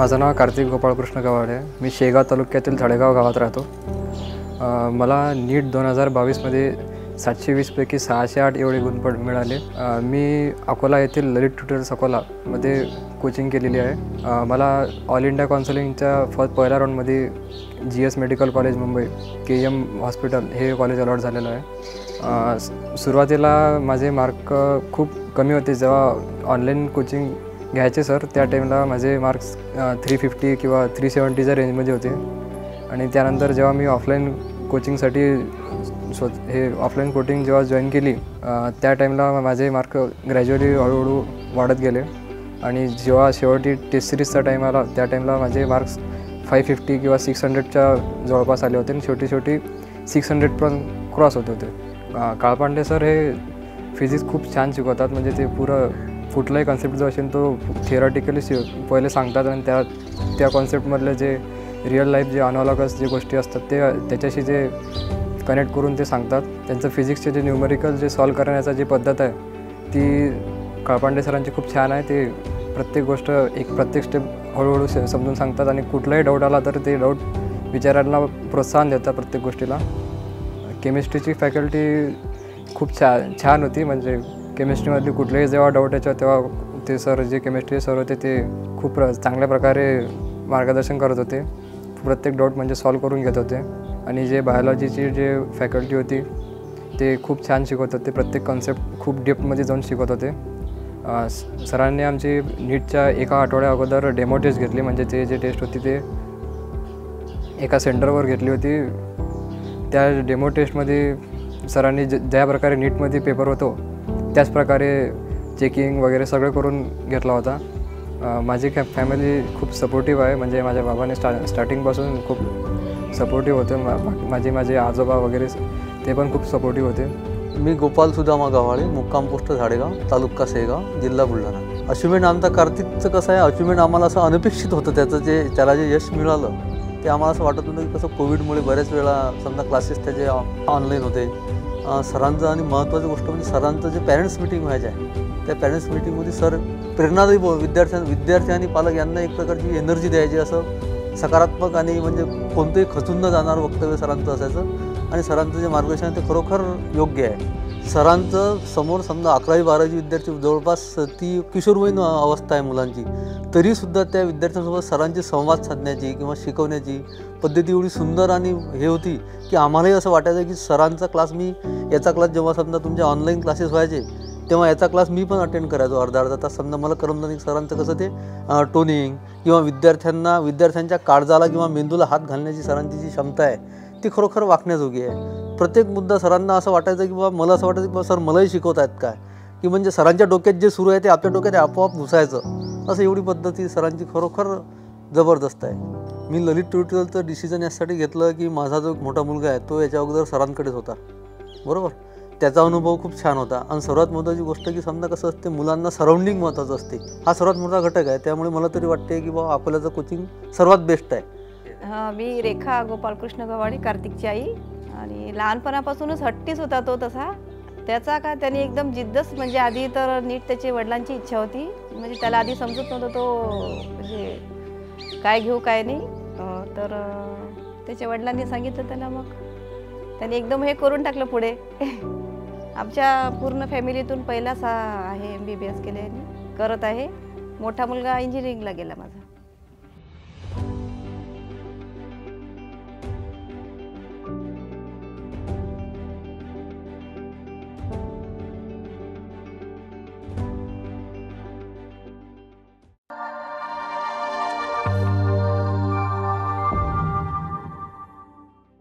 माझं नाव कार्तिक गोपाळकृष्ण गवाडे आहे। मी शेगाव तालुक्यातील झाडेगाव गावात राहतो। मला नीट 2022मध्ये 720 पैकी 608 एवढे गुण मिळाले। मी अकोला येथील ललित ट्युटर्स अकोलामध्ये कोचिंग केलेली आहे। मला ऑल इंडिया काउन्सिलिंगच्या पहिल्या राऊंडमध्ये GS medical college Mumbai KM hospital हे कॉलेज अलॉट झालेलं आहे। सुरुवातीला माझे मार्क खूप कमी होते। जेव्हा ऑनलाईन कोचिंग घ्यायचे सर त्या टाईमला माझे मार्क्स 350 किंवा 370च्या रेंजमध्ये होते। आणि त्यानंतर जेव्हा मी ऑफलाईन कोचिंगसाठी हे ऑफलाईन कोचिंग जेव्हा जॉईन केली त्या टाईमला माझे मार्क ग्रॅज्युअली हळूहळू वाढत गेले। आणि जेव्हा शेवटी टेस्ट सिरीजचा टाईम आला त्या टाईमला माझे मार्क्स 550 किंवा 600च्या जवळपास आले होते आणि शेवटी 600 पण क्रॉस होत होते। काळपांडे सर हे फिजिक्स खूप छान शिकवतात। म्हणजे ते पुरं कुठलाही कॉन्सेप्ट जो असेल तो थिअरॉटिकली पहिले सांगतात आणि त्या कॉन्सेप्टमधले जे रिअल लाईफ जे अनॉलॉगस जे गोष्टी असतात ते त्याच्याशी जे कनेक्ट करून ते सांगतात। त्यांचं फिजिक्सचे जे न्यूमेरिकल जे सॉल्व करण्याचा जी पद्धत आहे ती काळपांडे सरांची खूप छान आहे। ते प्रत्येक गोष्ट प्रत्येक स्टेप हळूहळू समजून सांगतात आणि कुठलाही डाऊट आला तर ते डाऊट विचारायला प्रोत्साहन देतात प्रत्येक गोष्टीला। केमिस्ट्रीची फॅकल्टी खूप छान होती। म्हणजे केमिस्ट्रीमधली कुठलेही जेव्हा डाऊट यायचा तेव्हा ते सर जे केमिस्ट्री सर होते ते खूप चांगल्या प्रकारे मार्गदर्शन करत होते। प्रत्येक डाऊट म्हणजे सॉल्व करून घेत होते। आणि जे बायोलॉजीची जे फॅकल्टी होती ते खूप छान शिकवत होते। प्रत्येक कॉन्सेप्ट खूप डेप्थमध्ये जाऊन शिकवत होते। सरांनी आमची नीटच्या एका आठवड्या अगोदर डेमो टेस्ट घेतली। म्हणजे ते जे टेस्ट होती ते एका सेंटरवर घेतली होती। त्या डेमो टेस्टमध्ये सरांनी ज्या प्रकारे नीटमध्ये पेपर होतो त्याच प्रकारे चेकिंग वगैरे सगळं करून घेतला होता। माझी फॅमिली खूप सपोर्टिव्ह आहे। म्हणजे माझ्या बाबाने स्टार्टिंगपासून खूप सपोर्टिव्ह होते। माझे आजोबा वगैरे ते पण खूप सपोर्टिव्ह होते। मी गोपाल सुदामा गव्हाळे, मुक्काम पोस्ट झाडेगाव, तालुका शेगाव, जिल्हा बुलढाणा। अचिव्हमेंट आमचा कार्तिकचं कसं आहे, अचिव्हमेंट आम्हाला असं अनपेक्षित होतं। त्याला जे यश मिळालं ते आम्हाला असं वाटत होतं की कसं कोविडमुळे बऱ्याच वेळा समजा क्लासेस त्याचे ऑनलाईन होते। सरांचं आणि महत्त्वाची गोष्ट म्हणजे सरांचं जे पॅरेंट्स मीटिंग व्हायचं आहे त्या पॅरेंट्स मीटिंगमध्ये सर प्रेरणादायी विद्यार्थी आणि पालक यांना एक प्रकारची एनर्जी द्यायची। असं सकारात्मक आणि म्हणजे कोणतेही खचून न जाणारं वक्तव्य सरांचं असायचं। आणि सरांचं जे मार्गदर्शन आहे ते खरोखर योग्य आहे। सरांचं समोर समजा 11वी-12वी विद्यार्थी जवळपास ती किशोरवयीन अवस्था आहे मुलांची, तरीसुद्धा त्या विद्यार्थ्यांसोबत सरांची संवाद साधण्याची किंवा शिकवण्याची पद्धती एवढी सुंदर आणि हे होती की आम्हालाही असं वाटायचं की सरांचा क्लास याचा क्लास जेव्हा समजा तुमचे ऑनलाईन क्लासेस व्हायचे तेव्हा याचा क्लास मी पण अटेंड करायचो अर्धा तास। समजा मला करमलं नाही सरांचं कसं ते टोनिंग किंवा विद्यार्थ्यांच्या काळजाला किंवा मेंदूला हात घालण्याची सरांची जी क्षमता आहे ती खरोखर वाखण्याजोगी आहे। प्रत्येक मुद्दा सरांना असं वाटायचं की बाबा मला असं वाटायचं की बाबा सर मलाही शिकवत आहेत काय, की म्हणजे सरांच्या डोक्यात जे सुरू आहे ते आपल्या डोक्यात आपोआप घुसायचं। असं एवढी पद्धती सरांची खरोखर जबरदस्त आहे। मी ललित ट्युटोरियलचं डिसिजन यासाठी घेतलं की माझा जो मोठा मुलगा आहे तो याच्या अगोदर सरांकडेच होता, बरोबर। त्याचा अनुभव खूप छान होता। आणि सर्वात महत्त्वाची गोष्ट की समजा कसं असते मुलांना सराउंडिंग महत्त्वाचं असते, हा सर्वात मोठा घटक आहे। त्यामुळे मला तरी वाटते की बाबा अकोल्याचं कोचिंग सर्वात बेस्ट आहे। मी रेखा गोपाळकृष्ण गव्हाळे, कार्तिकची आई। आणि लहानपणापासूनच हट्टीच होता तो तसा। त्याचा काय त्याने एकदम जिद्दच म्हणजे आधी तर नीट त्याची वडिलांची इच्छा होती। म्हणजे त्याला आधी समजत नव्हतं तो म्हणजे काय घेऊ काय नाही। तर त्याच्या वडिलांनी सांगितलं त्याला, मग त्याने एकदम हे करून टाकलं पुढे। आमच्या पूर्ण फॅमिलीतून पहिलाच आहे MBBS केले करत आहे। मोठा मुलगा इंजिनिअरिंगला गेला माझा।